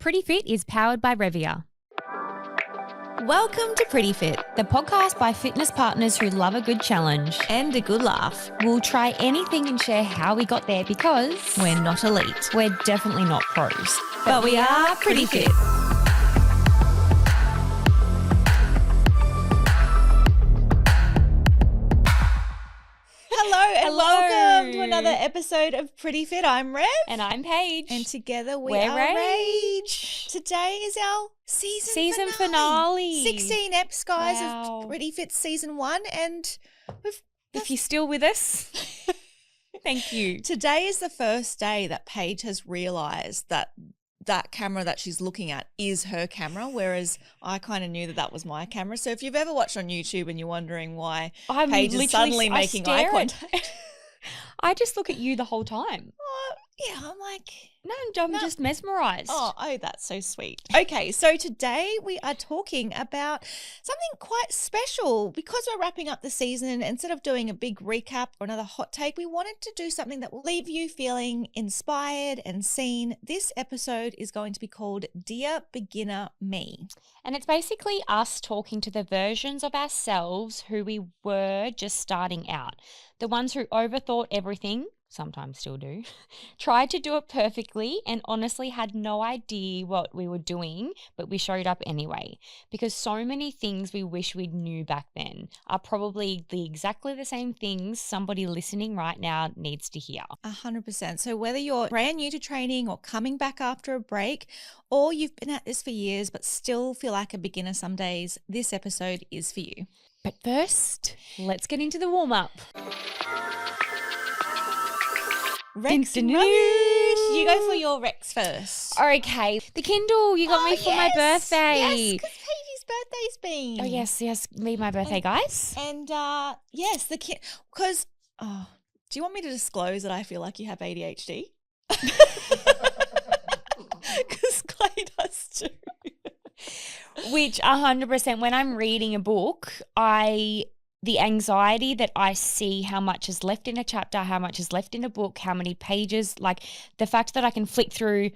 Pretty Fit is powered by Revia. Welcome to Pretty Fit The podcast by fitness partners who love a good challenge. and a good laugh. We'll try anything and share how we got there because We're not elite, we're definitely not pros. but we are pretty fit. Hello and Hello. welcome to another episode of Pretty Fit. I'm Rev. And I'm Paige. And together we We're are Rage. Today is our season finale. 16 eps, guys, Wow. of Pretty Fit season 1. And If you're still with us, thank you. today is the first day that Paige has realised that that camera that she's looking at is her camera, whereas I kind of knew that that was my camera. So if you've ever watched on YouTube and you're wondering why I'm Paige is suddenly I making eye stare at- contact. I just look at you the whole time. Yeah, I'm like, No, I'm just mesmerised. oh, that's so sweet. Okay, so today we are talking about something quite special. Because we're wrapping up the season, instead of doing a big recap or another hot take, we wanted to do something that will leave you feeling inspired and seen. This episode is going to be called Dear Beginner Me. And it's basically us talking to the versions of ourselves who we were just starting out. The ones who overthought everything, sometimes still do, tried to do it perfectly and honestly had no idea what we were doing, but we showed up anyway. Because so many things we wish we knew back then are probably exactly the same things somebody listening right now needs to hear. 100%. So whether you're brand new to training or coming back after a break, or you've been at this for years but still feel like a beginner some days, this episode is for you. But first, let's get into the warm-up. Rex Dun, and dun, dun. rubbish. You go for your Rex first. Okay, the Kindle you got me for my birthday. Yes, because Paige's birthday's been. Oh, yes, me, my birthday, guys. And yes, the kid. Because, do you want me to disclose that I feel like you have ADHD? Because Clay does too. Which 100%, when I'm reading a book, the anxiety that I see how much is left in a chapter, how much is left in a book, how many pages, like the fact that I can flick through,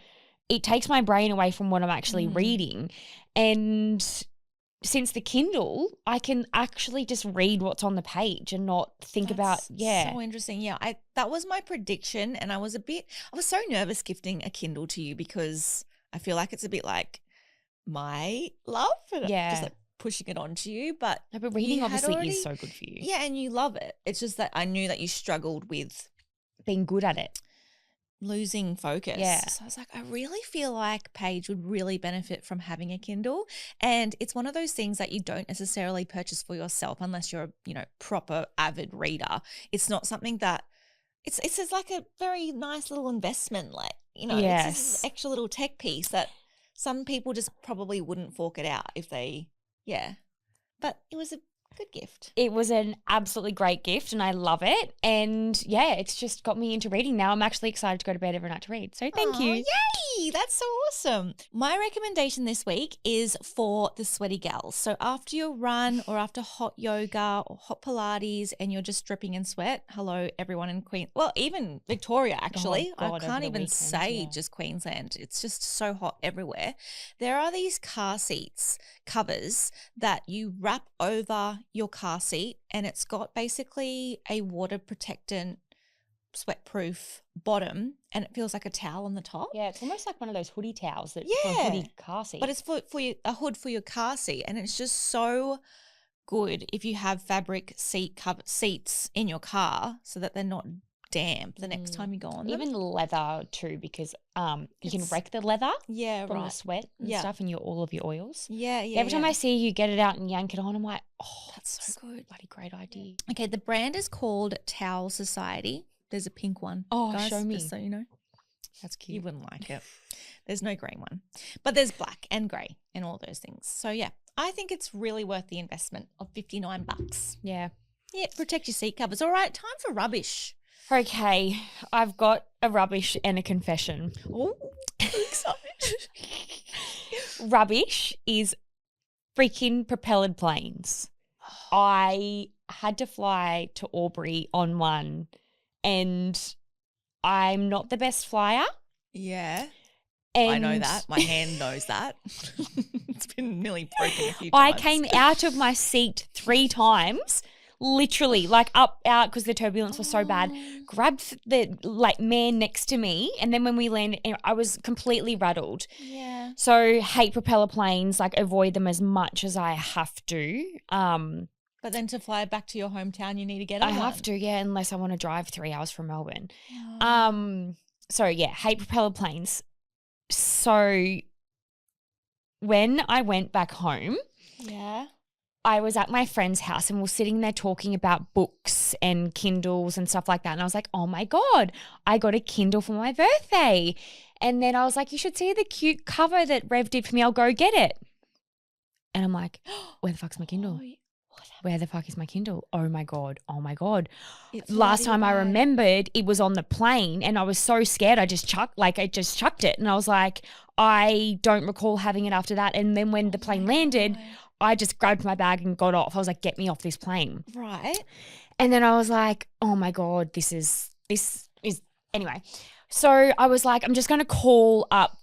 it takes my brain away from what I'm actually reading. And since the Kindle, I can actually just read what's on the page and not think about, So interesting. Yeah, that was my prediction, and I was so nervous gifting a Kindle to you because I feel like it's a bit like my love, and just like pushing it onto you. But No, but reading you had obviously is so good for you. Yeah, and you love it. It's just that I knew that you struggled with Being good at it. losing focus. Yeah. So I was like, I really feel like Paige would really benefit from having a Kindle. And it's one of those things that you don't necessarily purchase for yourself unless you're a, proper avid reader. It's not something that it's just like a very nice little investment, like, it's just an extra little tech piece that some people just probably wouldn't fork it out if they, But it was a good gift. It was an absolutely great gift and I love it. And it's just got me into reading now. I'm actually excited to go to bed every night to read. So thank you. Yay! That's so awesome. My recommendation this week is for the sweaty gals. So after your run or after hot yoga or hot Pilates and you're just dripping in sweat, hello everyone in even Victoria actually. Oh, God, I can't over the even weekend, say just Queensland. It's just so hot everywhere. There are these car seats covers that you wrap over your car seat, and it's got basically a water protectant, sweat-proof bottom, and it feels like a towel on the top. Yeah, it's almost like one of those hoodie towels that Yeah. for a hoodie car seat. But it's for a hood for your car seat, and it's just so good if you have fabric seats in your car so that they're not damp the next time you go on them. Even leather too, because you can wreck the leather from the sweat and stuff and all of your oils. Yeah. Every time I see you get it out and yank it on, I'm like, oh, That's so good. bloody great idea. Okay, the brand is called Towel Society. There's a pink one. Oh, guys, show me. just so you know. That's You cute. wouldn't like it. There's no grey one. But there's black and grey and all those things. So yeah, I think it's really worth the investment of $59. Yeah. Yeah, protect your seat covers. All right, time for rubbish. Okay, I've got a rubbish and a confession. Oh, excited. Rubbish is freaking propellered planes. I had to fly to Albury on one and I'm not the best flyer. Yeah. I know And that. My hand knows that. It's been nearly broken a few I times. came out of my seat 3 times, literally, like up, out, because the turbulence was so bad, grabbed the like man next to me. And then when we landed, I was completely rattled. Yeah. So hate propeller planes, like avoid them as much as I have to. But then to fly back to your hometown, you need to get on I one. have to, yeah, unless I want to drive 3 hours from Melbourne. Oh. So yeah, hate propeller planes. So when I went back home, Yeah. I was at my friend's house and we were sitting there talking about books and Kindles and stuff like that. And I was like, oh my God, I got a Kindle for my birthday. And then I was like, you should see the cute cover that Rev did for me. I'll go get it. And I'm like, where the fuck's my Kindle? Where the fuck is my Kindle? Oh my God. Oh my God. It's Last time I bag. remembered, it was on the plane and I was so scared. I just chucked it. And I was like, I don't recall having it after that. And then when the plane landed, God. I just grabbed my bag and got off. I was like, get me off this plane. Right. And then I was like, oh my God, this is anyway. So I was like, I'm just going to call up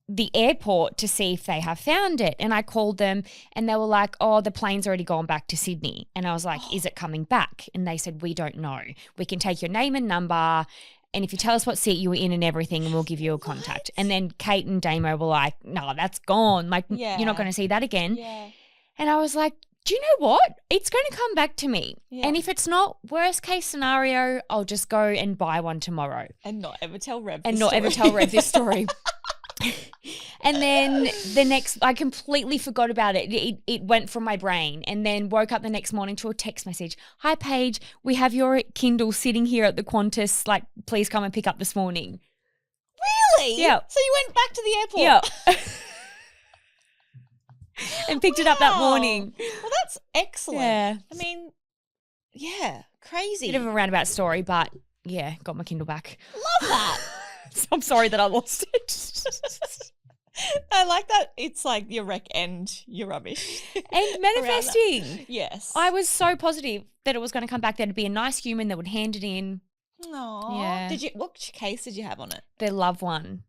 the airport to see if they have found it. And I called them and they were like, oh, the plane's already gone back to Sydney. And I was like, is it coming back? And they said, we don't know. We can take your name and number, and if you tell us what seat you were in and everything, and we'll give you a contact. And then Kate and Damo were like, no, that's gone. Like, you're not going to see that again. Yeah. And I was like, do you know what? It's going to come back to me. Yeah. And if it's not, worst case scenario, I'll just go and buy one tomorrow. And not ever tell Rev this story. And then I completely forgot about it. It went from my brain, and then woke up the next morning to a text message. Hi, Paige, we have your Kindle sitting here at the Qantas. Like, please come and pick up this morning. Really? Yeah. So you went back to the airport? Yeah. And picked it up that morning. Well, that's excellent. Yeah. I mean, yeah, crazy. Bit of a roundabout story, but yeah, got my Kindle back. Love that. So I'm sorry that I lost it. I like that. It's like your wreck and your rubbish. And manifesting. Yes. I was so positive that it was going to come back. There'd be a nice human that would hand it in. Aww. Yeah. What case did you have on it? The love one.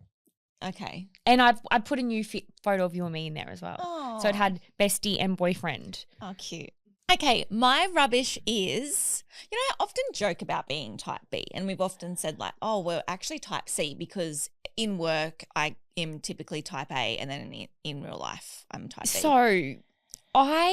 Okay. And I put a new photo of you and me in there as well. Oh. So it had bestie and boyfriend. Oh, cute. Okay, my rubbish is, I often joke about being type B, and we've often said like, oh, we're actually type C because in work I am typically type A, and then in real life I'm type B. So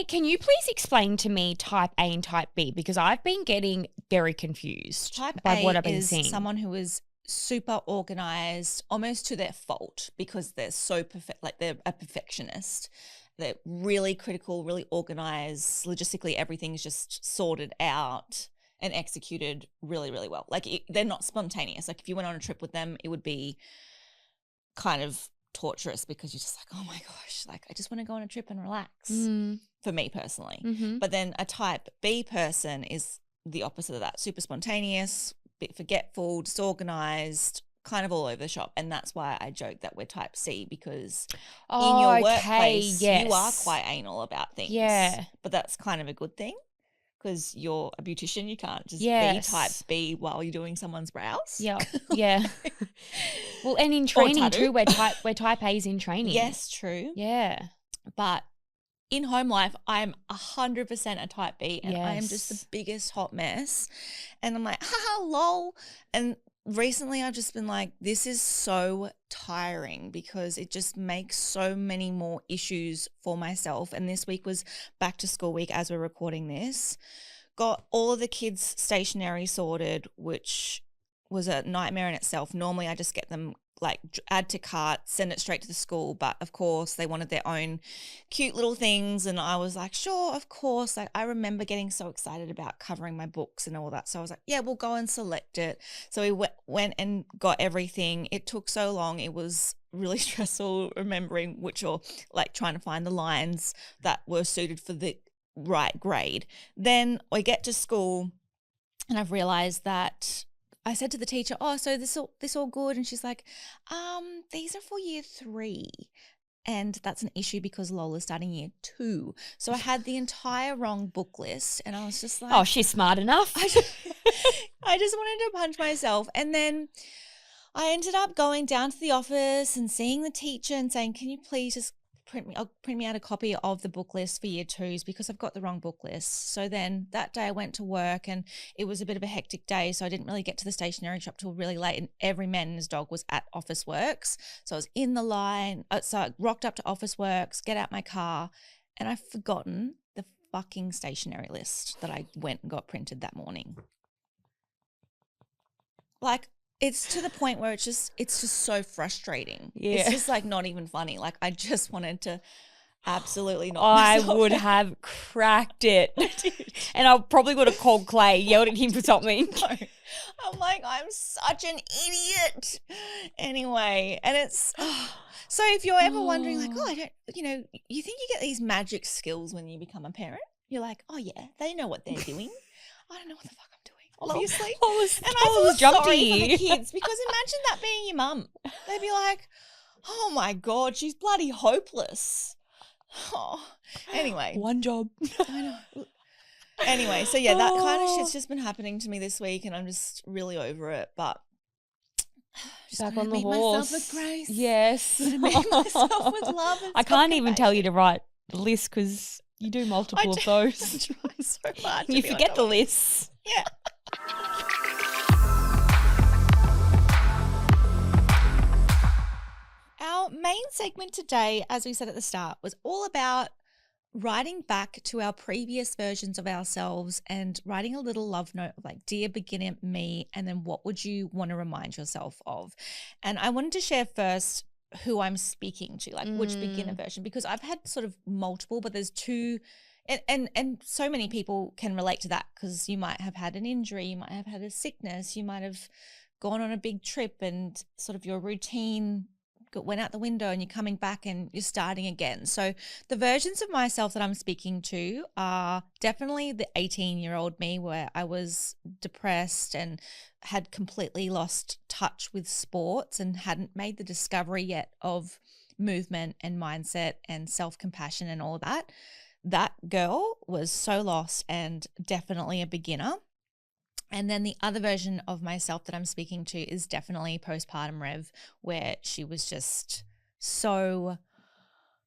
can you please explain to me type A and type B, because I've been getting very confused by what I've been seeing. Someone who is super organized, almost to their fault, because they're so perfect, like they're a perfectionist. They're really critical, really organized. Logistically, everything's just sorted out and executed really, really well. Like they're not spontaneous. Like if you went on a trip with them, it would be kind of torturous because you're just like, oh my gosh, like I just want to go on a trip and relax. For me personally. Mm-hmm. But then a type B person is the opposite of that. Super spontaneous, bit forgetful, disorganized, kind of all over the shop. And that's why I joke that we're type C, because in your workplace, you are quite anal about things. Yeah. But that's kind of a good thing, because you're a beautician. You can't just be type B while you're doing someone's brows. Yeah. Yeah. Well, and in training too, we're type A's in training. Yes, true. Yeah. But in home life, I'm 100% a type B, and I am just the biggest hot mess. And I'm like, haha, lol. And recently I've just been like, this is so tiring because it just makes so many more issues for myself. And this week was back to school week as we're recording this. Got all of the kids' stationery sorted, which was a nightmare in itself. Normally I just get them like add to cart, send it straight to the school. But of course they wanted their own cute little things. And I was like, sure, of course. Like I remember getting so excited about covering my books and all that. So I was like, yeah, we'll go and select it. So we went and got everything. It took so long. It was really stressful remembering which, or like trying to find the lines that were suited for the right grade. Then we get to school and I've realized that I said to the teacher, oh, so this all good? And she's like, these are for year 3. And that's an issue because Lola's starting year 2. So I had the entire wrong book list, and I was just like, oh, she's smart enough. I just wanted to punch myself. And then I ended up going down to the office and seeing the teacher and saying, can you please just print me out a copy of the book list for year twos because I've got the wrong book list. So then that day I went to work and it was a bit of a hectic day. So I didn't really get to the stationery shop till really late, and every man and his dog was at Office Works. So I was in the line. So I rocked up to Office Works, get out my car, and I've forgotten the fucking stationery list that I went and got printed that morning. Like, it's to the point where it's just so frustrating. Yeah. It's just like not even funny. Like, I just wanted to absolutely not. I would have cracked it. And I probably would have called Clay, yelled at him for something. No. I'm like, I'm such an idiot. Anyway, and it's so if you're ever wondering, like, I don't, you think you get these magic skills when you become a parent. You're like, oh yeah, they know what they're doing. I don't know what the fuck I'm doing. Obviously. And I feel sorry for the kids, because imagine that being your mum. They'd be like, oh my God, she's bloody hopeless. Oh, anyway. One job. I know. Anyway, so yeah, that kind of shit's just been happening to me this week, and I'm just really over it. But just back gotta on the meet horse. myself with grace. Yes. Gotta meet myself with love. And I can't even tell you to write the list because you do multiple of those. I try so hard. You forget the lists. Yeah. Our main segment today, as we said at the start, was all about writing back to our previous versions of ourselves and writing a little love note of like, dear beginner me, and then what would you want to remind yourself of? And I wanted to share first who I'm speaking to, like which beginner version, because I've had sort of multiple, but there's two. And so many people can relate to that, because you might have had an injury, you might have had a sickness, you might have gone on a big trip and sort of your routine went out the window and you're coming back and you're starting again. So the versions of myself that I'm speaking to are definitely the 18-year-old me, where I was depressed and had completely lost touch with sports and hadn't made the discovery yet of movement and mindset and self-compassion and all that. That girl was so lost and definitely a beginner. And then the other version of myself that I'm speaking to is definitely postpartum Rev, where she was just so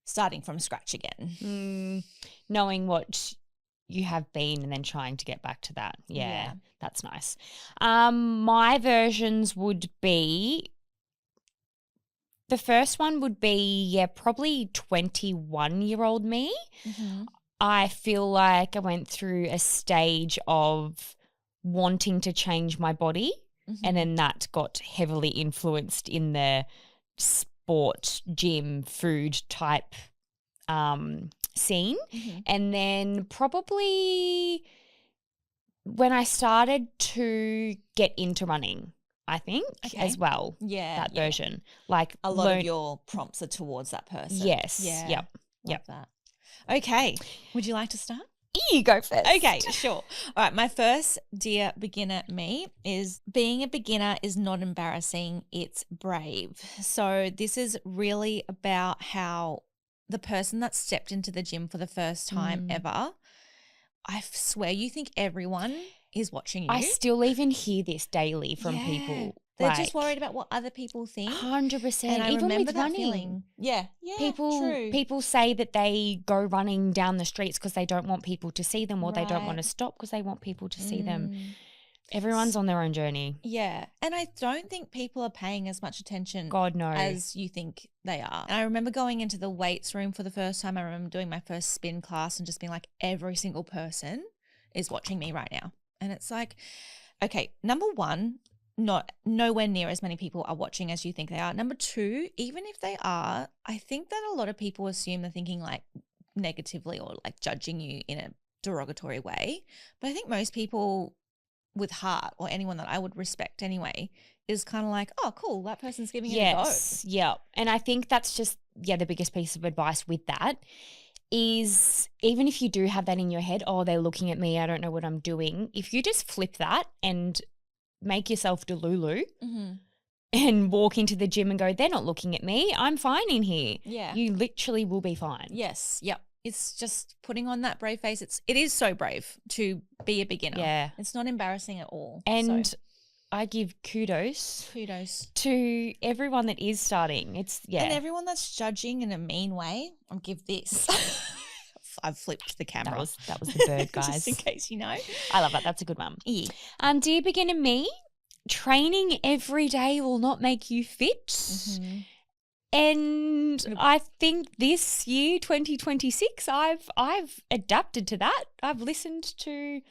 starting from scratch again. Knowing what you have been and then trying to get back to that. Yeah. That's nice. My versions would be, the first one would be, probably 21-year-old me. Mm-hmm. I feel like I went through a stage of wanting to change my body, and then that got heavily influenced in the sport, gym, food type scene. And then probably when I started to get into running, I think, as well. Yeah. That version. Like a lot of your prompts are towards that person. Yes. Yeah. Yep. That. Okay. Would you like to start? You go first. Okay, sure. All right, my first dear beginner me is, being a beginner is not embarrassing, it's brave. So this is really about how the person that stepped into the gym for the first time ever, I swear you think everyone is watching you. I still even hear this daily from people. They're just worried about what other people think. 100%. And I even remember with that running. feeling. Yeah, true. People say that they go running down the streets because they don't want people to see them, or they don't want to stop because they want people to see them. Everyone's on their own journey. Yeah. And I don't think people are paying as much attention God, no. as you think they are. And I remember going into the weights room for the first time. I remember doing my first spin class and just being like, every single person is watching me right now. And it's like, okay, number one, nowhere near as many people are watching as you think they are. Number two, even if they are, I think that a lot of people assume they're thinking like negatively or like judging you in a derogatory way. But I think most people with heart, or anyone that I would respect anyway, is kind of like, oh, cool, that person's giving it a go. Yes, yeah. And I think that's just, the biggest piece of advice with that is, even if you do have that in your head, oh, they're looking at me, I don't know what I'm doing. If you just flip that and make yourself delulu and walk into the gym and go, they're not looking at me, I'm fine in here. Yeah. You literally will be fine. Yes. Yep. It's just putting on that brave face. It is so brave to be a beginner. Yeah. It's not embarrassing at all. And I give kudos Kudos. to everyone that is starting. And Yeah. everyone that's judging in a mean way, I'll give this. I've flipped the camera. That was the bird, guys. Just in case you know. I love that. That's a good one. Yeah. Dear beginner me, training every day will not make you fit. Mm-hmm. And I think this year, 2026, I've adapted to that. I've listened to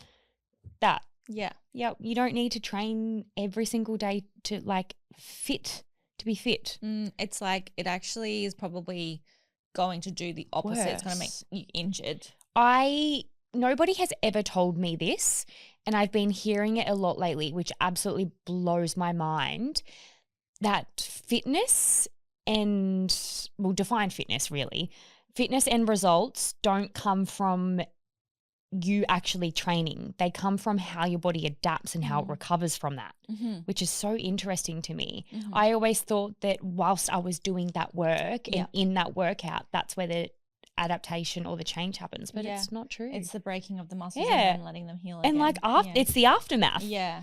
that. Yeah. Yeah, you don't need to train every single day to be fit. It's like it actually is probably going to do the opposite. It's going to make Worse. you injured. Nobody has ever told me this, and I've been hearing it a lot lately, which absolutely blows my mind, that fitness define fitness really. Fitness and results don't come from you actually training. They come from how your body adapts and how it recovers from that, which is so interesting to me. I always thought that whilst I was doing that work and in that workout, that's where the adaptation or the change happens, but it's not true. It's the breaking of the muscles and then letting them heal again. And it's the aftermath. Yeah.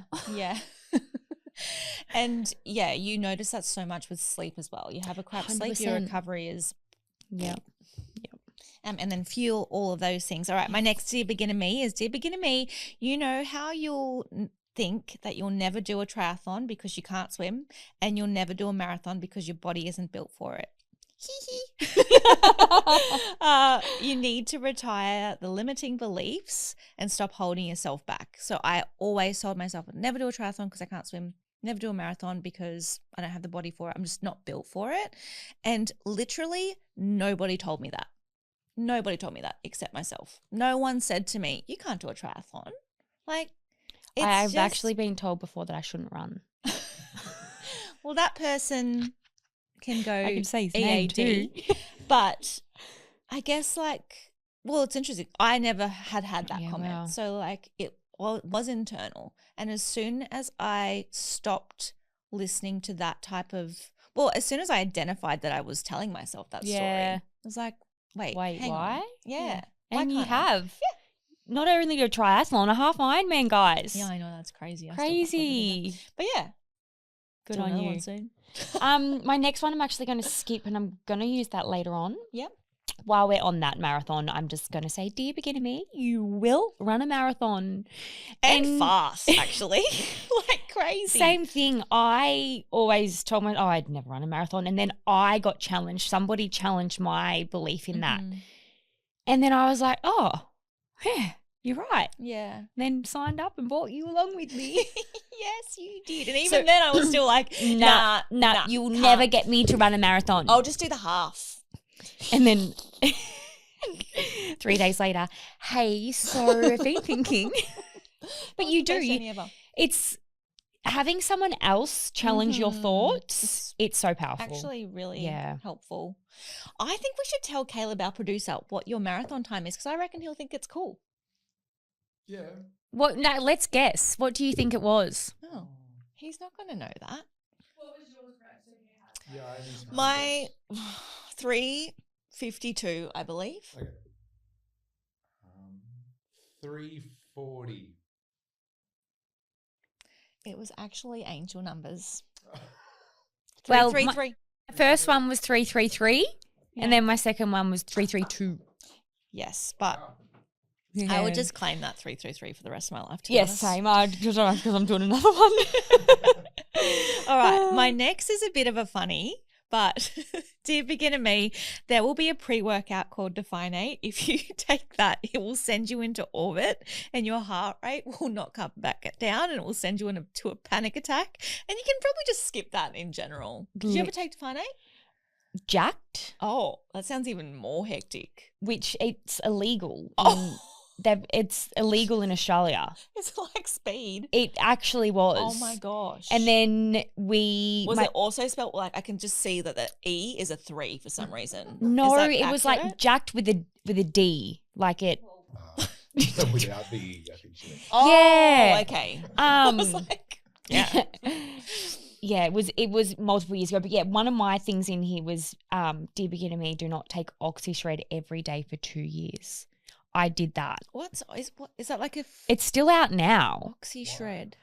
And you notice that so much with sleep as well. You have a crap sleep, your 100%. recovery is Yep. and then fuel, all of those things. All right, my next Dear Beginner Me is, Dear Beginner Me, you know how you'll think that you'll never do a triathlon because you can't swim, and you'll never do a marathon because your body isn't built for it. You need to retire the limiting beliefs and stop holding yourself back. So I always told myself I'd never do a triathlon because I can't swim, never do a marathon because I don't have the body for it. I'm just not built for it. And literally nobody told me that. Nobody told me that except myself. No one said to me, you can't do a triathlon. Like, I've actually been told before that I shouldn't run. Well, that person can go I can say his name too. But I guess it's interesting. I never had that comment. Wow. So it was internal. And as soon as I stopped listening to that type of, as soon as I identified that I was telling myself that story, I was like, Wait, hang why? on. Yeah. And you can't I? have. Yeah. Not only a triathlon, a half Ironman, guys. Yeah, I know, that's crazy. Crazy. But yeah. Good Do on another you. one soon. My next one I'm actually going to skip, and I'm going to use that later on. Yep. While we're on that marathon, I'm just going to say, dear beginner me, you will run a marathon. And fast, actually. Crazy. Same thing. I always told I'd never run a marathon. And then I got challenged. Somebody challenged my belief in that. And then I was like, oh, yeah, you're right. Yeah. Then signed up and brought you along with me. Yes, you did. And even then I was still like, nah, you'll never get me to run a marathon. I'll just do the half. And then 3 days later, hey, so I've been thinking. But you do. It's having someone else challenge your thoughts. It's so powerful. Actually really helpful. I think we should tell Caleb, our producer, what your marathon time is, because I reckon he'll think it's cool. Yeah. What? No, let's guess. What do you think it was? Oh, he's not going to know that. What was yours, Yeah, I need some my 3:52, I believe. Okay. 3:40. It was actually angel numbers. Well, 333. My first one was 333, and then my second one was 332. Yes, but Yeah. I would just claim that 333 for the rest of my life. Yes, same. Because I'm doing another one. All right, my next is a bit of a funny, but dear beginner me, there will be a pre-workout called Definate. If you take that, it will send you into orbit and your heart rate will not come back down, and it will send you into a panic attack. And you can probably just skip that in general. Did you ever take Definate? Jacked, Oh, that sounds even more hectic. which it's illegal. Oh. It's illegal in Australia. It's like speed. It actually was. Oh my gosh. And then it also spelled I can just see that the E is a 3 for some reason. No, Is that it was accurate? like jacked with a D, like it. Without the E, I think. Oh, Yeah. okay. I was like, yeah. Yeah, it was multiple years ago. But yeah, one of my things in here was, dear beginner me, do not take OxyShred every day for 2 years. I did that. Is that like a It's still out now. Oxy shred?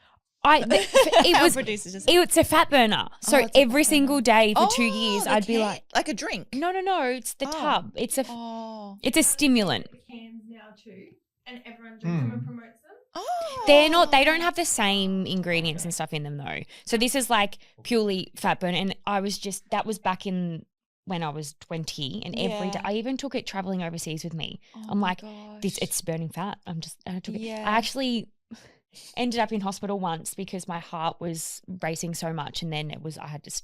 It Our was producer just it's a fat burner. So it's a every fat single burner. day for 2 years, the I'd be can- like, a drink. no, it's the tub. It's Oh. it's a stimulant. The cans now too, and everyone drinks them and promotes them. Oh. They don't have the same ingredients and stuff in them though. So this is like purely fat burner. And that was back in when I was 20 and every day, I even took it traveling overseas with me. I'm like, it's burning fat. I took it. Yeah. I actually ended up in hospital once because my heart was racing so much, and then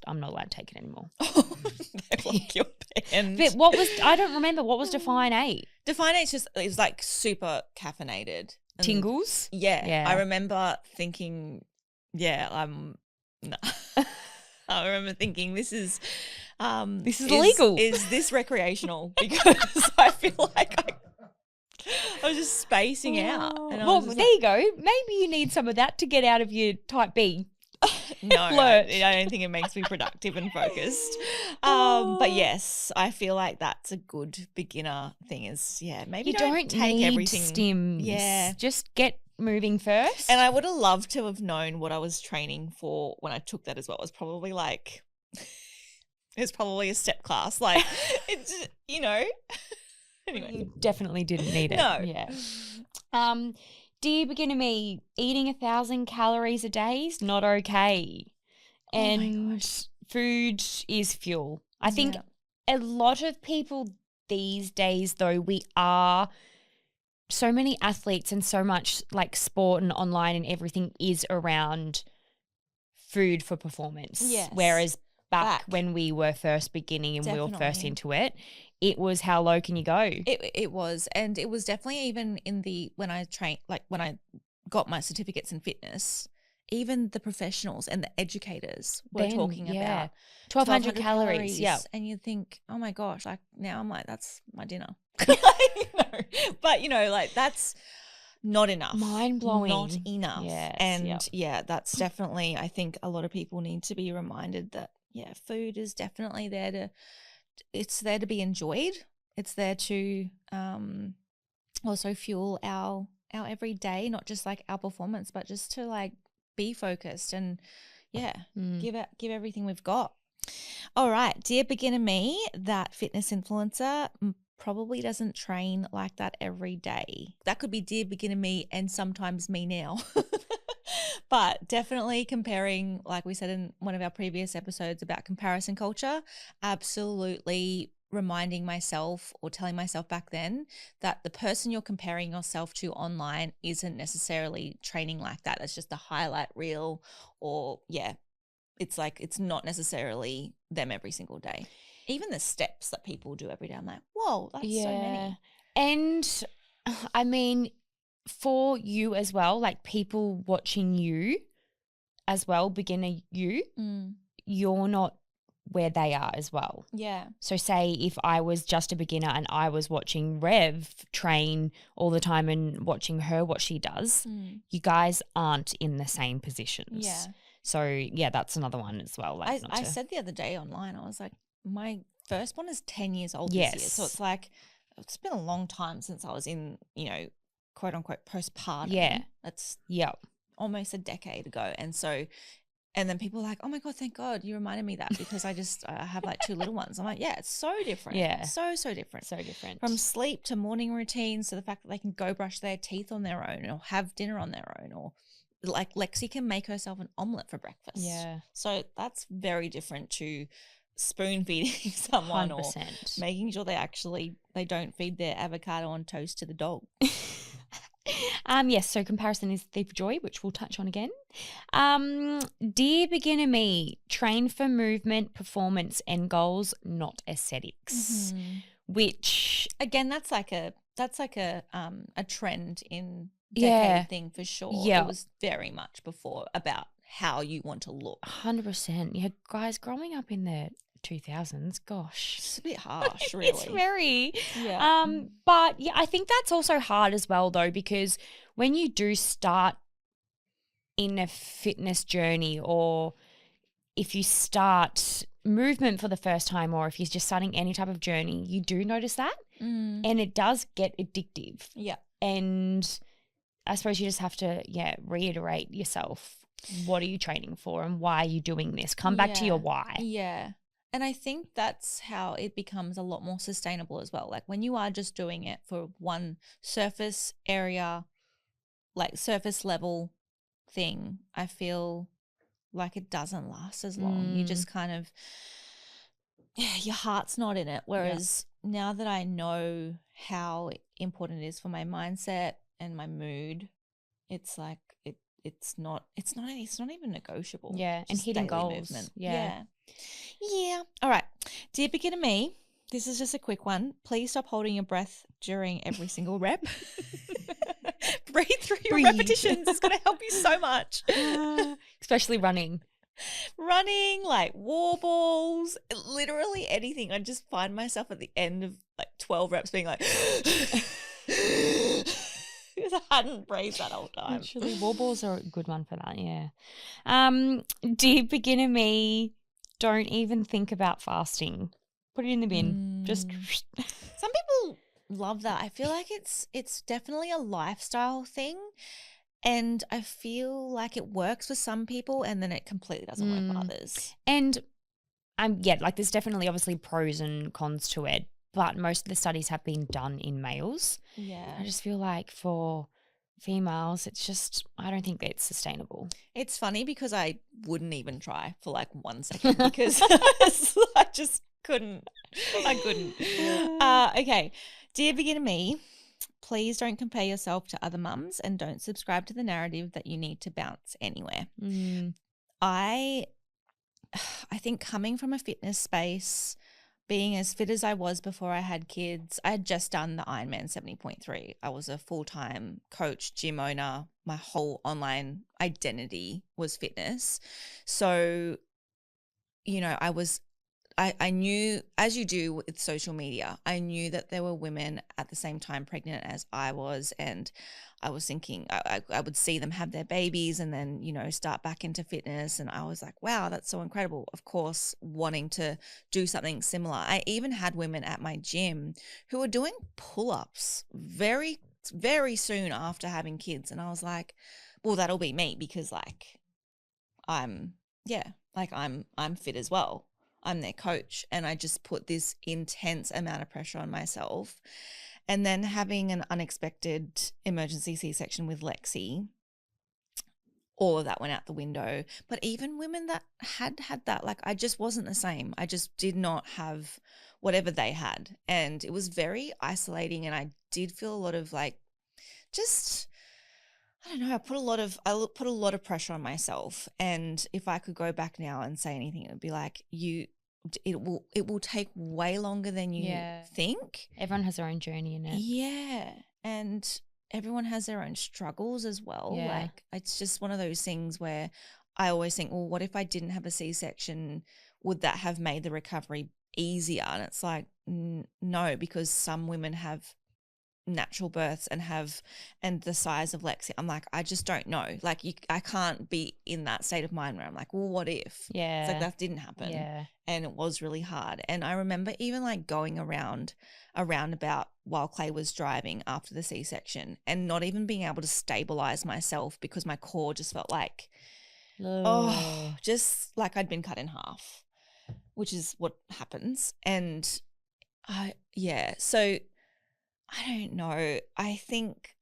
I'm not allowed to take it anymore. They lock your pen. But I don't remember, what was Define 8? Define 8 is like super caffeinated. And Tingles? Yeah. I remember thinking, no. I remember thinking this is illegal. Is this recreational? Because I feel like I was just spacing out. And Well, there you go. Maybe you need some of that to get out of your type B. No, I don't think it makes me productive and focused. But yes, I feel like that's a good beginner thing maybe you don't take need everything. stims. Yeah. Just get moving first. And I would have loved to have known what I was training for when I took that as well. It was probably a step class. Like, it's, anyway. You definitely didn't need it. No. Yeah. Dear beginner me, eating 1,000 calories a day is not okay. And food is fuel. I think a lot of people these days, though, we are so many athletes and so much like sport and online and everything is around food for performance. Yes. Whereas back when we were first beginning and we were first into it, it was how low can you go? It was. And it was definitely even when I trained, like when I got my certificates in fitness, even the professionals and the educators were talking about 1,200 calories. Yeah. And you think, oh my gosh, like now I'm like, that's my dinner. But like that's not enough. Mind blowing. Not enough. Yes, and that's definitely, I think a lot of people need to be reminded that food is definitely it's there to be enjoyed. It's there to also fuel our everyday, not just like our performance, but just to like be focused and give everything we've got. All right, dear beginner me, that fitness influencer probably doesn't train like that every day. That could be dear beginner me and sometimes me now. But definitely comparing, like we said in one of our previous episodes about comparison culture, absolutely reminding myself or telling myself back then that the person you're comparing yourself to online isn't necessarily training like that. It's just a highlight reel, or it's like it's not necessarily them every single day. Even the steps that people do every day, I'm like, whoa, that's so many. And I mean, for you as well, like people watching you as well, beginner you're not where they are as well. Yeah. So say if I was just a beginner and I was watching Rev train all the time and watching her what she does, you guys aren't in the same positions. Yeah. So that's another one as well. Like I said the other day online, I was like, my firstborn is 10 years old Yes. this year. So it's like, it's been a long time since I was in, quote unquote postpartum. Yeah. That's Yep. almost a decade ago. And so, and then people are like, oh my God, thank God you reminded me that, because I have like 2 little ones. I'm like, yeah, it's so different. Yeah. So different. So different. From sleep to morning routines to the fact that they can go brush their teeth on their own or have dinner on their own, or like Lexi can make herself an omelette for breakfast. Yeah. So that's very different to spoon feeding someone 100%. or making sure they don't feed their avocado on toast to the dog. Yes, so comparison is the thief of joy, which we'll touch on again. Dear beginner me, train for movement, performance, and goals, not aesthetics. Which again, that's like a trend in decade thing for sure. Yeah. It was very much before about how you want to look. 100%. Yeah, guys, growing up in the 2000s, gosh. It's a bit harsh, really. It's very. Yeah. But yeah, I think that's also hard as well though, because when you do start in a fitness journey, or if you start movement for the first time, or if you're just starting any type of journey, you do notice that. And it does get addictive. Yeah. And I suppose you just have to, reiterate yourself what are you training for and why are you doing this? Come back to your why. Yeah. And I think that's how it becomes a lot more sustainable as well. Like when you are just doing it for one surface area, like surface level thing, I feel like it doesn't last as long. You just kind of, your heart's not in it. Whereas now that I know how important it is for my mindset and my mood, it's like it's not even negotiable. Yeah, and Just hitting daily goals. movement. Yeah. Yeah. All right. Dear beginner me, this is just a quick one. Please stop holding your breath during every single rep. Breathe through your repetitions. It's going to help you so much. Especially running. Running, like war balls, literally anything. I just find myself at the end of like 12 reps being like, because I hadn't breathed that whole time. Actually, wall balls are a good one for that, yeah. Dear beginner me, don't even think about fasting. Put it in the bin. Just some people love that. I feel like it's definitely a lifestyle thing, and I feel like it works for some people and then it completely doesn't work for others. And like there's definitely obviously pros and cons to it, but most of the studies have been done in males. Yeah. I just feel like for females, it's just, I don't think it's sustainable. It's funny because I wouldn't even try for like 1 second because I just couldn't. I couldn't. Okay. Dear beginner me, please don't compare yourself to other mums and don't subscribe to the narrative that you need to bounce anywhere. I think coming from a fitness space, being as fit as I was before I had kids, I had just done the Ironman 70.3. I was a full-time coach, gym owner. My whole online identity was fitness. So, you know, I knew, as you do with social media, I knew that there were women at the same time pregnant as I was, and I was thinking I would see them have their babies and then, you know, start back into fitness, and I was like, wow, that's so incredible. Of course, wanting to do something similar. I even had women at my gym who were doing pull-ups very, very soon after having kids, and I was like, well, that'll be me because like I'm fit as well. I'm their coach, and I just put this intense amount of pressure on myself. And then having an unexpected emergency C-section with Lexi, all of that went out the window. But even women that had that, like I just wasn't the same. I just did not have whatever they had. And it was very isolating, and I did feel a lot of like just – I don't know. I put a lot of pressure on myself, and if I could go back now and say anything, it would be like it will take way longer than you think. Everyone has their own journey in it. Yeah, and everyone has their own struggles as well. Yeah. Like it's just one of those things where I always think, well, what if I didn't have a C-section? Would that have made the recovery easier? And it's like no, because some women have natural births and the size of Lexi. I'm like, I just don't know. Like I can't be in that state of mind where I'm like, well, what if? Yeah. It's like that didn't happen. Yeah. And it was really hard. And I remember even like going around a roundabout while Clay was driving after the C-section and not even being able to stabilize myself because my core just felt like, just like I'd been cut in half, which is what happens. And so I don't know. I think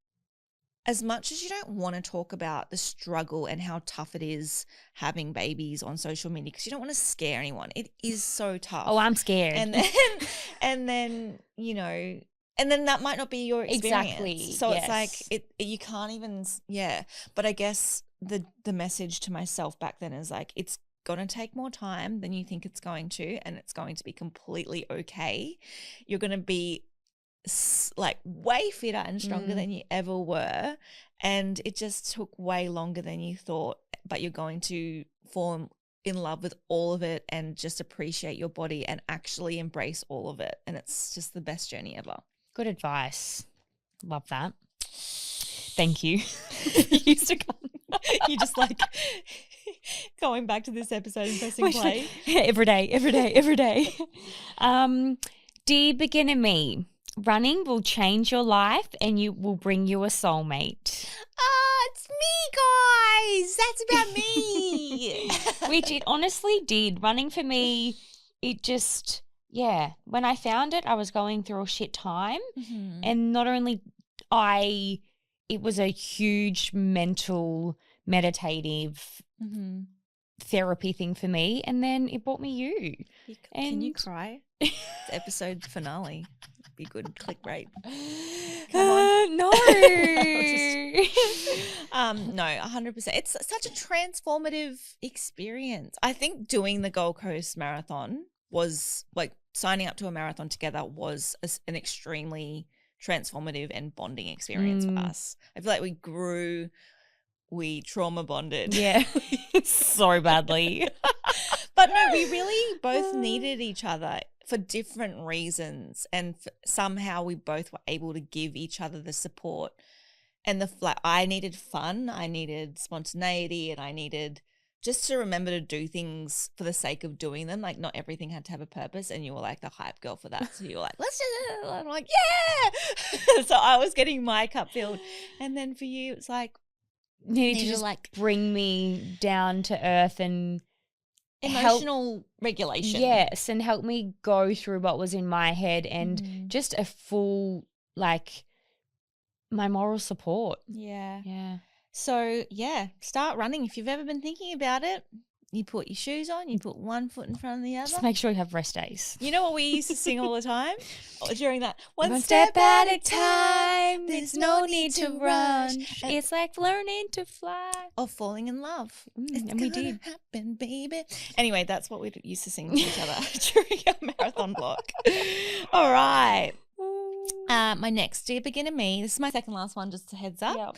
as much as you don't want to talk about the struggle and how tough it is having babies on social media because you don't want to scare anyone, it is so tough. Oh, I'm scared. And then you know, and then that might not be your experience. Exactly. So it's like you can't even But I guess the message to myself back then is like it's gonna take more time than you think it's going to, and it's going to be completely okay. You're gonna be like way fitter and stronger than you ever were, and it just took way longer than you thought, but you're going to fall in love with all of it and just appreciate your body and actually embrace all of it, and it's just the best journey ever. Good advice. Love that. Thank you. You used to come. You just like going back to this episode and pressing play every day. Dear beginner me, running will change your life and you will bring you a soulmate. It's me, guys. That's about me. Which it honestly did. Running for me, it just, when I found it, I was going through a shit time. Mhm. And not only it was a huge mental, meditative Mhm. therapy thing for me. And then it brought me you. Can you And- cry? It's episode finale. Be good clickbait. Come on. No. No, 100%. It's such a transformative experience. I think doing the Gold Coast Marathon was like signing up to a marathon together was an extremely transformative and bonding experience for us. I feel like we grew, we trauma bonded. Yeah, so badly. But no, we really both needed each other for different reasons, and somehow we both were able to give each other the support and I needed fun, I needed spontaneity, and I needed just to remember to do things for the sake of doing them. Like not everything had to have a purpose, and you were like the hype girl for that. So you were like, let's do it. And I'm like, yeah. So I was getting my cup filled, and then for you, it's like Needed to to just like bring me down to earth and emotional regulation. Yes, and help me go through what was in my head and Mhm. just a full, like, my moral support. Yeah. Yeah. So, yeah, start running. If you've ever been thinking about it, you put your shoes on, you put one foot in front of the other. Just make sure you have rest days. You know what we used to sing all the time during that? One step at a time, there's no need to rush. And- It's like learning to fly. Or falling in love. It's and we gonna did. happen, baby. Anyway, that's what we used to sing to each other during our marathon block. All right. My next, Dear Beginner Me. This is my second last one, just a heads up. Yep.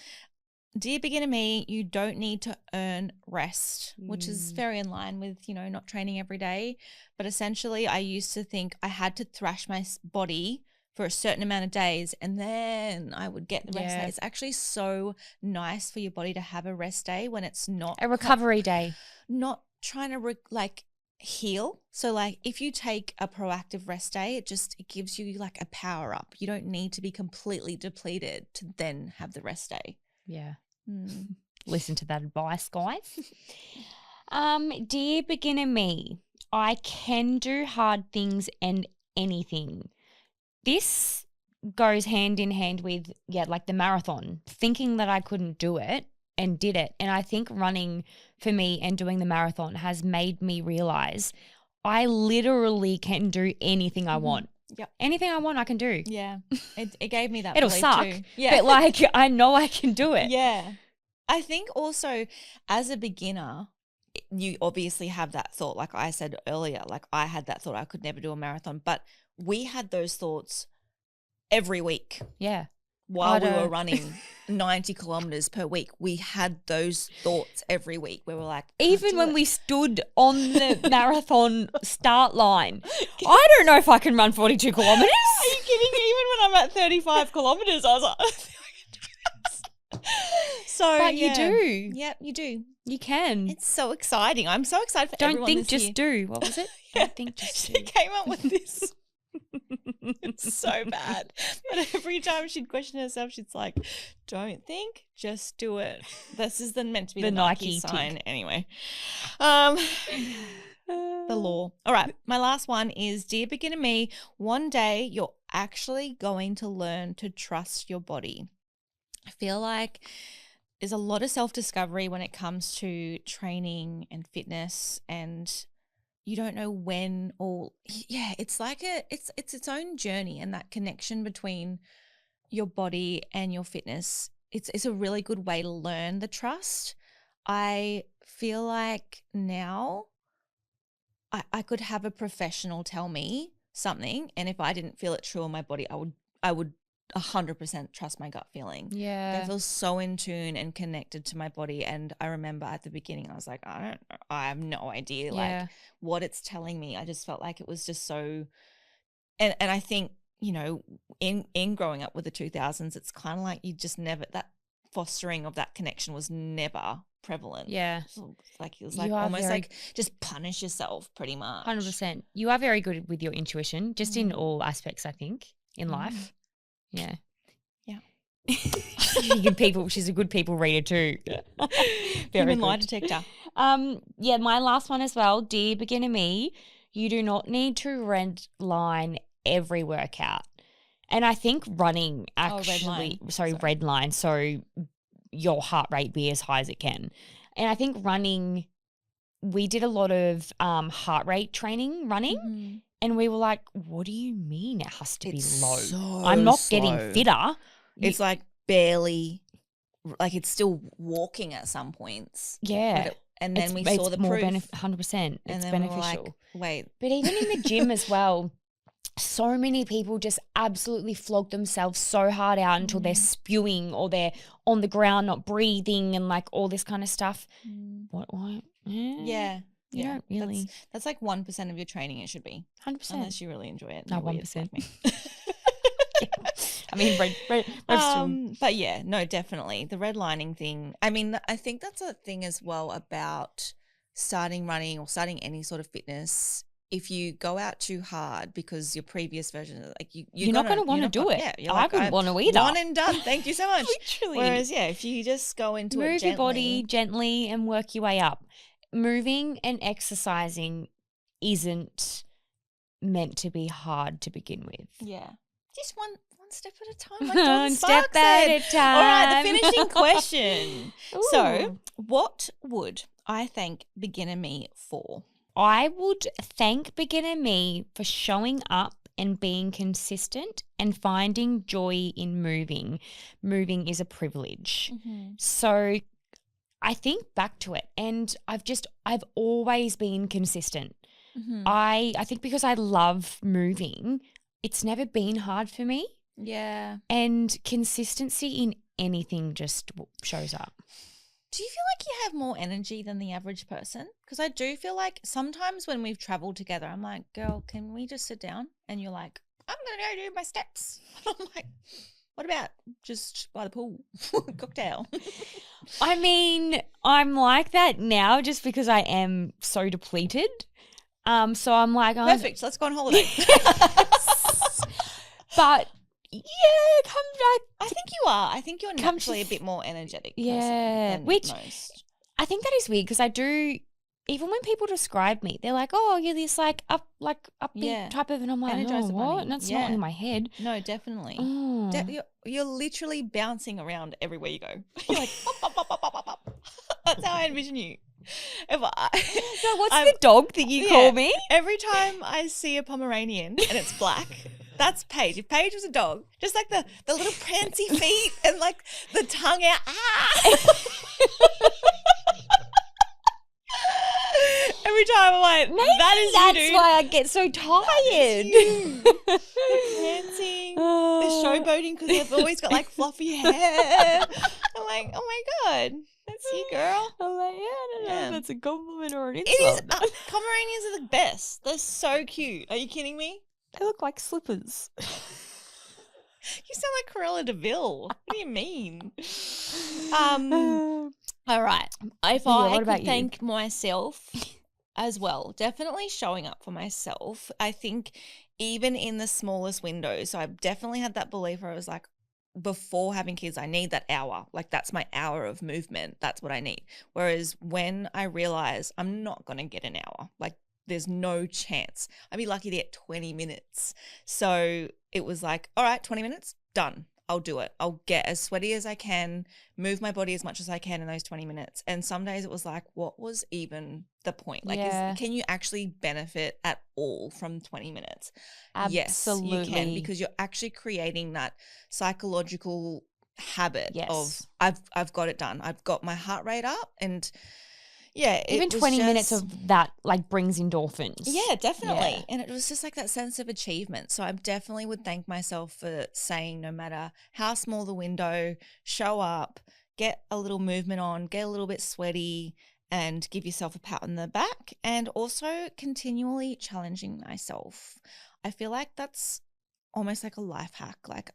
Dear Beginner Me, you don't need to earn rest, which is very in line with, not training every day. But essentially, I used to think I had to thrash my body for a certain amount of days and then I would get the rest day. It's actually so nice for your body to have a rest day when it's not A recovery day. not trying to heal. So like if you take a proactive rest day, it gives you like a power up. You don't need to be completely depleted to then have the rest day. Yeah. Mm. Listen to that advice, guys. Dear beginner me, I can do hard things and anything. This goes hand in hand with, like the marathon, thinking that I couldn't do it and did it. And I think running for me and doing the marathon has made me realize I literally can do anything I want. Yep. Anything I want, I can do. Yeah. It gave me that It'll belief suck, too. Yeah. but like I know I can do it. Yeah. I think also as a beginner, you obviously have that thought. Like I said earlier, like I had that thought I could never do a marathon, but we had those thoughts every week. Yeah. While we were running 90 kilometers per week, we had those thoughts every week where we're like, even when we stood on the marathon start line, I don't know if I can run 42 kilometers. Are you kidding me? Even when I'm at 35 kilometers, I was like, I can do this. So, But you do. Yep, you do. You can. It's so exciting. I'm so excited for Don't everyone think, this just year. do. What was it? Don't think, just She do. came up with this. It's so bad. But every time she'd question herself, she's like, don't think, just do it. This is meant to be the Nike sign. tick. Anyway. The law. All right. My last one is, Dear Beginner Me, one day you're actually going to learn to trust your body. I feel like there's a lot of self-discovery when it comes to training and fitness, and you don't know when it's like it's its own journey, and that connection between your body and your fitness, it's a really good way to learn the trust. I feel like now I could have a professional tell me something, and if I didn't feel it true in my body, I would 100% trust my gut feeling. Yeah. I feel so in tune and connected to my body. And I remember at the beginning, I was like, I have no idea like what it's telling me. I just felt like it was just so, and I think, in growing up with the 2000s, it's kind of like you just never, that fostering of that connection was never prevalent. Yeah. Like it was like almost like just punish yourself pretty much. 100%. You are very good with your intuition, just in all aspects, I think. in life. Yeah. Yeah. She's a good people reader too. Human lie good. detector. Yeah, my last one as well. Dear beginner me, you do not need to red line every workout. And I think running actually, red line, so your heart rate be as high as it can. And I think running, we did a lot of heart rate training running, and we were like, what do you mean it has to be low? So I'm not slow. getting fitter. It's like barely, like it's still walking at some points. Yeah. And then we saw the more proof. 100%. And It's then beneficial. we were like, wait. But even in the gym as well, so many people just absolutely flog themselves so hard out until they're spewing or they're on the ground not breathing and like all this kind of stuff. What? Yeah. You don't really. That's like 1% of your training it should be. 100%. Unless you really enjoy it. No, You're weird 1%. like me. I mean, but yeah, no, definitely. The redlining thing. I mean, I think that's a thing as well about starting running or starting any sort of fitness. If you go out too hard because your previous version, like you're not going to want to do it. Yeah, I wouldn't want to either. One and done. Thank you so much. Literally. Whereas, yeah, if you just go into it move gently, your body gently and work your way up. Moving and exercising isn't meant to be hard to begin with. Yeah, just one step at a time. Like One John step Sparks at said. a time. All right, the finishing question. So, Ooh. what would I thank beginner me for? I would thank beginner me for showing up and being consistent and finding joy in moving. Moving is a privilege. So I think back to it, and I've always been consistent. I think because I love moving, it's never been hard for me. Yeah. And consistency in anything just shows up. Do you feel like you have more energy than the average person? Because I do feel like sometimes when we've traveled together, I'm like, girl, can we just sit down? And you're like, I'm going to go do my steps. I'm like, what about just by the pool? Cocktail. I mean, I'm like that now just because I am so depleted. So I'm like, perfect. Let's go on holiday. But yeah, come back. I think you are. I think you're naturally a bit more energetic. Yeah, which most. I think that is weird because I do. Even when people describe me, they're like, "Oh, you're this upbeat type of," and I'm like, "Oh, what?" And that's not in my head. No, definitely. Oh. You're literally bouncing around everywhere you go. You're like, pop, pop, pop, pop, pop, pop. That's how I envision you. No, what's the dog that you call me? Every time I see a Pomeranian and it's black, that's Paige. If Paige was a dog, just like the little prancy feet and like the tongue out. Every time I'm like, That's you, dude. why I get so tired. The prancing, the showboating because they've always got like fluffy hair. I'm like, oh my God, that's you, girl. I'm like, I don't know if that's a compliment or an It insult. is. Pomeranians are the best. They're so cute. Are you kidding me? They look like slippers. You sound like Cruella de Vil. What do you mean? All right. If I could thank myself as well, definitely showing up for myself. I think even in the smallest windows, so I've definitely had that belief where I was like, before having kids, I need that hour. Like that's my hour of movement. That's what I need. Whereas when I realize I'm not going to get an hour, like there's no chance. I'd be lucky to get 20 minutes. So it was like, all right, 20 minutes, done. I'll do it. I'll get as sweaty as I can, move my body as much as I can in those 20 minutes. And some days it was like, what was even the point? Like, can you actually benefit at all from 20 minutes? Absolutely. Yes, you can, because you're actually creating that psychological habit of I've got it done. I've got my heart rate up and even 20 minutes of that like brings endorphins. Yeah, definitely. Yeah. And it was just like that sense of achievement. So I definitely would thank myself for saying no matter how small the window, show up, get a little movement on, get a little bit sweaty and give yourself a pat on the back and also continually challenging myself. I feel like that's almost like a life hack. Like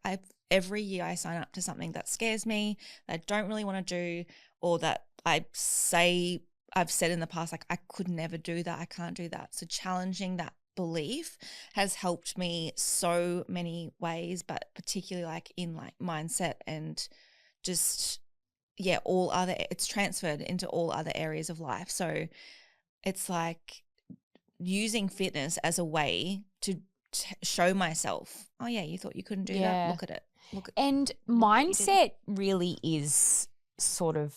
every year I sign up to something that scares me, that I don't really want to do or that I've said in the past, like I could never do that. I can't do that. So challenging that belief has helped me so many ways, but particularly like in like mindset and just it's transferred into all other areas of life. So it's like using fitness as a way to show myself, oh yeah, you thought you couldn't do that? Look at it. And mindset really is sort of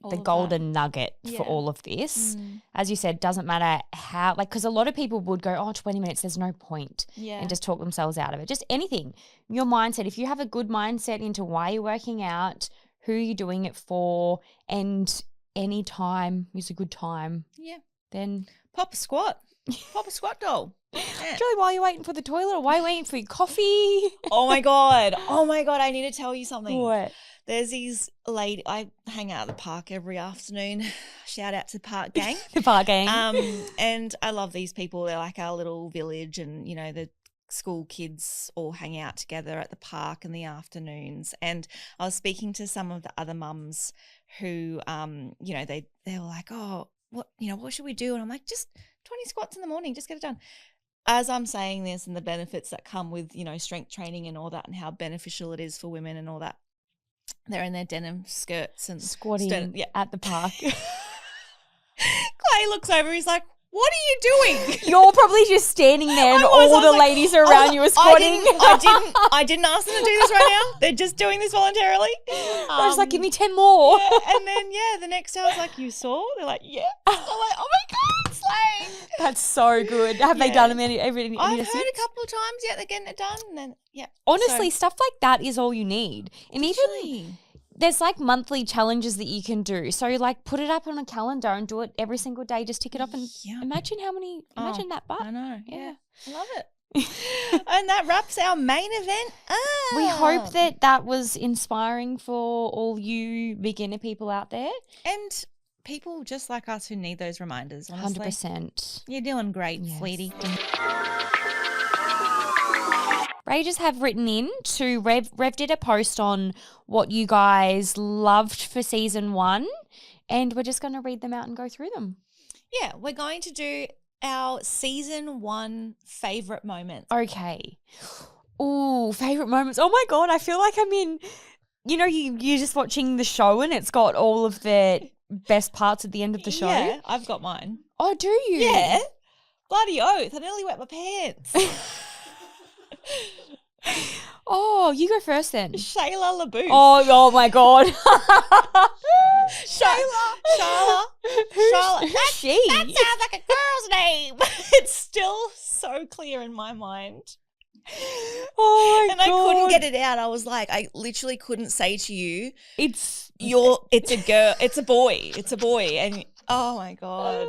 all the of golden nugget for Yeah. all of this. As you said, doesn't matter how, like, because a lot of people would go, oh, 20 minutes, there's no point, and just talk themselves out of it. Just anything. Your mindset, if you have a good mindset into why you're working out, who you're doing it for, and any time is a good time, then Pop a squat. Pop a squat doll. Yeah. Actually, while you're waiting for the toilet or while you're waiting for your coffee. Oh my God, I need to tell you something. What? There's these lady. I hang out at the park every afternoon. Shout out to the park gang. The park gang. And I love these people. They're like our little village, and you know the school kids all hang out together at the park in the afternoons. And I was speaking to some of the other mums who, you know, they were like, oh, what should we do? And I'm like, just 20 squats in the morning, just get it done. As I'm saying this and the benefits that come with, you know, strength training and all that and how beneficial it is for women and all that, they're in their denim skirts and Squatting at the park. Clay looks over, he's like, what are you doing? You're probably just standing there and all the ladies around you are squatting. I didn't ask them to do this right now. They're just doing this voluntarily. I was like, give me 10 more. Yeah, and then, the next day I was like, you saw? They're like, yeah. I'm like, oh my God, slay. That's so good. Have they done them every I've heard a couple of times, they're getting it done. And then, honestly, stuff like that is all you need. And even there's like monthly challenges that you can do. So like put it up on a calendar and do it every single day. Just tick it off and imagine that butt. I know. Yeah. I love it. And that wraps our main event up. We hope that was inspiring for all you beginner people out there. And people just like us who need those reminders, honestly. 100%. You're doing great, sweetie. Ragers have written in to Rev did a post on what you guys loved for season 1, and we're just going to read them out and go through them. Yeah, we're going to do our season 1 favourite moments. Okay. Ooh, favourite moments. Oh my God, I feel like I'm in, you're just watching the show and it's got all of the best parts at the end of the show. Yeah, I've got mine. Oh, do you? Yeah. Bloody oath, I nearly wet my pants. Oh, you go first then. Shayla LaBouche. Oh my God. Charlotte. Who's she? That sounds like a girl's name. It's still so clear in my mind. Oh my God. And I couldn't get it out. I was like, I literally couldn't say to you, it's a girl, it's a boy. And oh my God.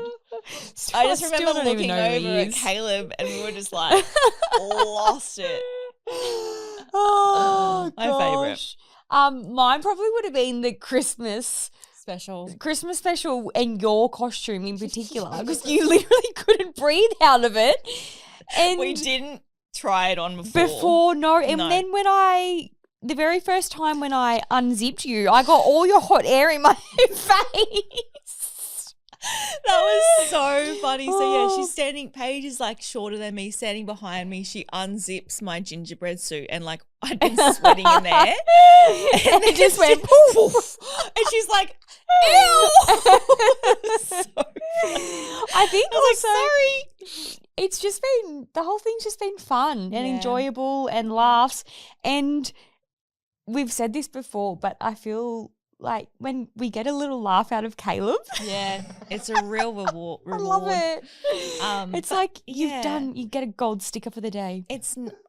I just remember looking over at Caleb and we were just like lost it. Oh, my favourite. Mine probably would have been the Christmas special and your costume in particular because you literally couldn't breathe out of it. And we didn't try it on before. Then when the very first time when I unzipped you, I got all your hot air in my face. That was so funny. So she's standing, Paige is like shorter than me, standing behind me. She unzips my gingerbread suit and like I'd been sweating in there. And then just went poof. And she's like, ew. So I think I was like, sorry. It's just been, the whole thing's just been fun and enjoyable and laughs. And we've said this before, but I feel like when we get a little laugh out of Caleb. Yeah, it's a real reward. I love it. It's like you get a gold sticker for the day.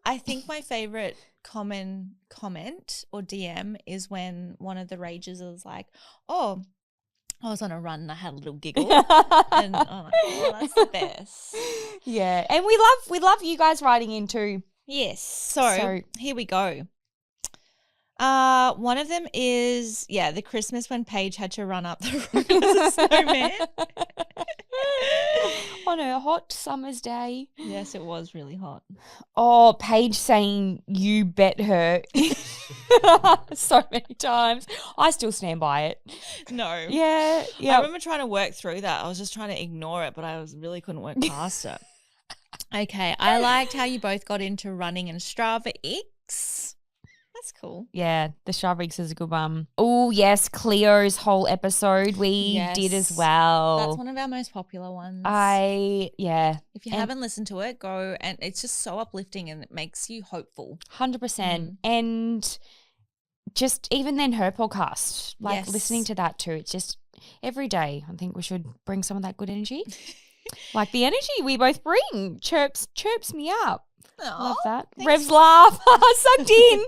I think my favourite common comment or DM is when one of the Ragers is like, oh, I was on a run and I had a little giggle. And I'm like, oh, that's the best. Yeah. And we love you guys writing in too. Yes. So here we go. One of them is, the Christmas when Paige had to run up the road as a snowman. On a hot summer's day. Yes, it was really hot. Oh, Paige saying you bet her so many times. I still stand by it. No. Yeah. I remember trying to work through that. I was just trying to ignore it, but I really couldn't work past it. Okay, I liked how you both got into running and Strava X. That's cool. Yeah, the Strava is a good one. Oh, yes, Cleo's whole episode we did as Yes. well. That's one of our most popular ones. If you And- haven't listened to it, go, and it's just so uplifting and it makes you hopeful. 100%. And just even then her podcast, like Yes. listening to that too, it's just every day I think we should bring some of that good energy. Like the energy we both bring chirps me up. Love that. thanks. Rev's laugh. Sucked in.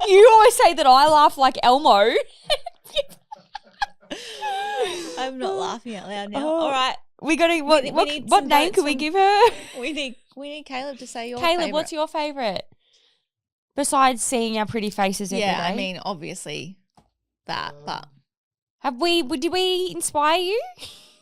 You always say that I laugh like Elmo. I'm not laughing out loud now. Oh. All right. We got to what need what some name votes can we from- give her? We need Caleb to say your Caleb, favorite. what's your favorite? Besides seeing our pretty faces every day. Yeah, I mean, obviously that, but did we inspire you?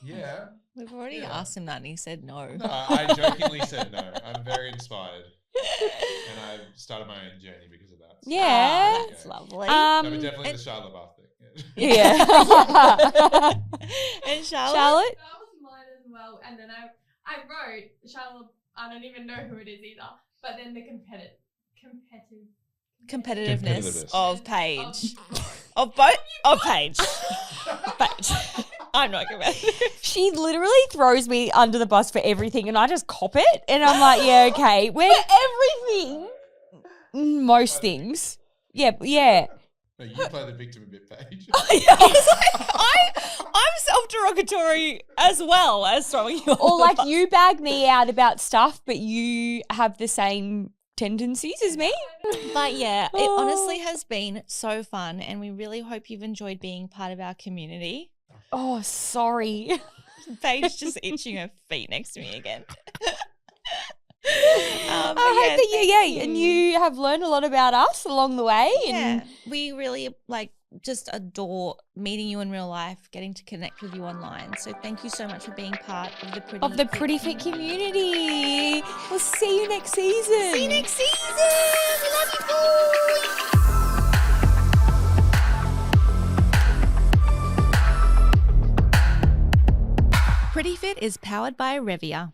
Yeah. we've already Yeah. asked him that and he said no. No, I jokingly said no. I'm very inspired. And I started my own journey because of that. So Yeah. Oh, that's lovely. no, but definitely the Charlotte Bath thing. Yeah. And Charlotte? Charlotte? That was mine as well. And then I wrote Charlotte. I don't even know who it is either. But then the Competitiveness Competitiveness. of Paige. Of both? Of Paige. Paige. I'm not competitive. She literally throws me under the bus for everything and I just cop it. And I'm like, yeah, okay. When everything. Most things. Yeah. No, you play the victim a bit, Paige. I'm self-derogatory as well as throwing you Or on the like bus. you bag me out about stuff, but you have the same tendencies as me. But yeah, it Oh. honestly has been so fun and we really hope you've enjoyed being part of our community. Oh, sorry. Paige just itching her feet next to me again. I hope that and you have learned a lot about us along the way. Yeah, And we really just adore meeting you in real life, getting to connect with you online. So thank you so much for being part of the Pretty Fit community. We'll see you next season. See you next season. We love you, boys. Pretty Fit is powered by Revia.